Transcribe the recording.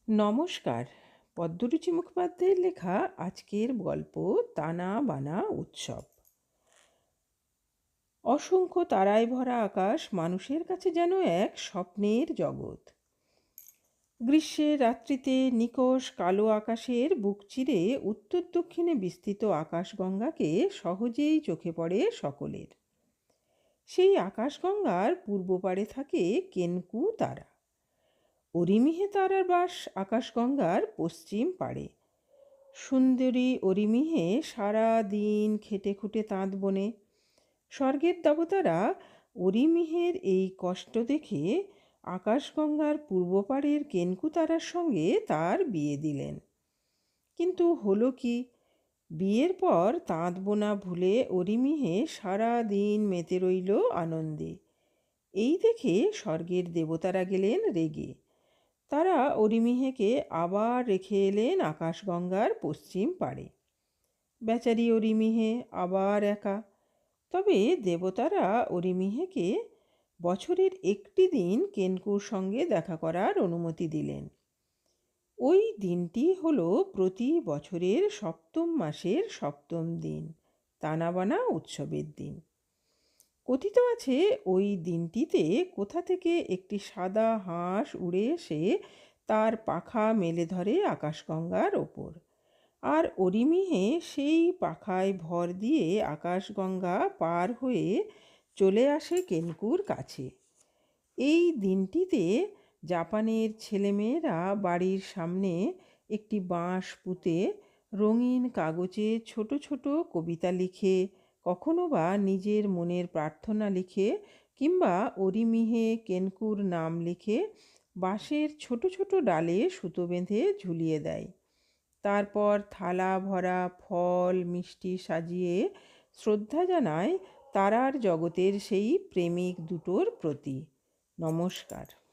নমস্কার। পদ্মরুচি মুখোপাধ্যায়ের লেখা আজকের গল্প তানা বানা উৎসব। অসংখ্য তারায় ভরা আকাশ মানুষের কাছে যেন এক স্বপ্নের জগৎ। গ্রীষ্মের রাত্রিতে নিকষ কালো আকাশের বুক চিরে উত্তর দক্ষিণে বিস্তৃত আকাশগঙ্গাকে সহজেই চোখে পড়ে সকলের। সেই আকাশগঙ্গার পূর্ব পাড়ে থাকে কেনকু তারা। অরিমিহে তারার বাস আকাশগঙ্গার পশ্চিম পাড়ে। সুন্দরী অরিমিহে সারা দিন খেটে খুঁটে তাঁত বোনে। স্বর্গের দেবতারা অরিমিহের এই কষ্ট দেখে আকাশগঙ্গার পূর্বপাড়ের কেনকুতারার সঙ্গে তার বিয়ে দিলেন। কিন্তু হলো কি, বিয়ের পর তাঁত বোনা ভুলে অরিমিহে সারা দিন মেতে রইল আনন্দে। এই দেখে স্বর্গের দেবতারা গেলেন রেগে। তারা অরিমিহেকে আবার রেখে এলেন আকাশগঙ্গার পশ্চিম পাড়ে। বেচারি অরিমিহে আবার একা। তবে দেবতারা অরিমিহেকে বছরের একটি দিন কেনকুর সঙ্গে দেখা করার অনুমতি দিলেন। ওই দিনটি হলো প্রতি বছরের সপ্তম মাসের সপ্তম দিন, তানাবানা উৎসবের দিন। কথিত আছে ওই দিনটিতে কোথা থেকে একটি সাদা হাঁস উড়ে এসে তার পাখা মেলে ধরে আকাশগঙ্গার ওপর, আর অরিমিহে সেই পাখায় ভর দিয়ে আকাশগঙ্গা পার হয়ে চলে আসে কেনকুর কাছে। এই দিনটিতে জাপানের ছেলেমেয়েরা বাড়ির সামনে একটি বাঁশ পুঁতে রঙিন কাগজে ছোট ছোট কবিতা লিখে, কখনো বা নিজের মনের প্রার্থনা লিখে, কিংবা অরিমিহে কেনকুর নাম লিখে বাঁশের ছোট ছোট ডালে সুতো বেঁধে ঝুলিয়ে দেয়। তারপর থালা ভরা ফল মিষ্টি সাজিয়ে শ্রদ্ধা জানায় তারার জগতের সেই প্রেমিক দুটোর প্রতি। নমস্কার।